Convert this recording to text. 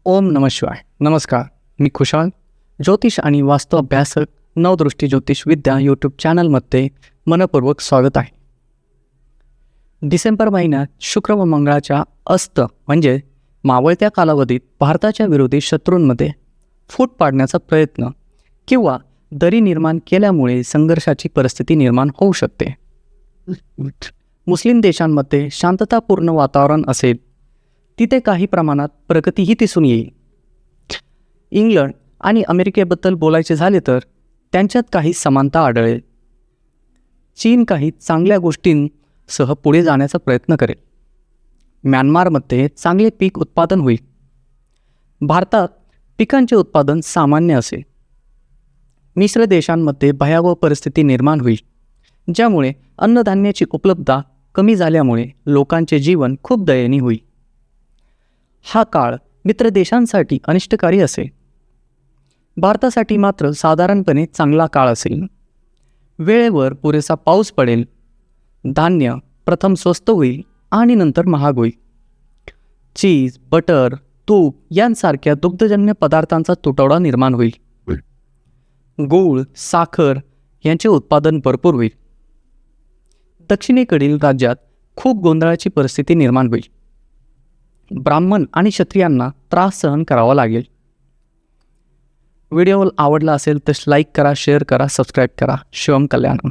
ओम नमः शिवाय. नमस्कार, मी खुशाल, ज्योतिष आणि वास्तु अभ्यासक नवदृष्टी ज्योतिष विद्या यूट्यूब चॅनलमध्ये मनपूर्वक स्वागत आहे. डिसेंबर महिन्यात शुक्र व मंगळाच्या अस्त म्हणजे मावळत्या कालावधीत भारताच्या विरोधी शत्रूंमध्ये फूट पाडण्याचा प्रयत्न किंवा दरी निर्माण केल्यामुळे संघर्षाची परिस्थिती निर्माण होऊ शकते. मुस्लिम देशांमध्ये शांततापूर्ण वातावरण असेल तिथे काही प्रमाणात प्रगतीही दिसून येईल. इंग्लंड आणि अमेरिकेबद्दल बोलायचे झाले तर त्यांच्यात काही समानता आढळेल. चीन काही चांगल्या गोष्टींसह पुढे जाण्याचा प्रयत्न करेल. म्यानमारमध्ये चांगले पीक उत्पादन होईल. भारतात पिकांचे उत्पादन सामान्य असेल. मिश्र देशांमध्ये भयावह परिस्थिती निर्माण होईल, ज्यामुळे अन्नधान्याची उपलब्धता कमी झाल्यामुळे लोकांचे जीवन खूप दयनीय होईल. हा काळ मित्र देशांसाठी अनिष्टकारी असेल. भारतासाठी मात्र साधारणपणे चांगला काळ असेल. वेळेवर पुरेसा पाऊस पडेल. धान्य प्रथम स्वस्त होईल आणि नंतर महाग होईल. चीज, बटर, तूप यांसारख्या दुग्धजन्य पदार्थांचा तुटवडा निर्माण होईल. गूळ, साखर यांचे उत्पादन भरपूर होईल. दक्षिणेकडील राज्यात खूप गोंधळाची परिस्थिती निर्माण होईल. ब्राह्मण आणि क्षत्रियांना त्रास सहन करावा लागेल. व्हिडिओ आवडला असेल तर लाईक करा, शेअर करा, सबस्क्राईब करा. शिवम कल्याणम.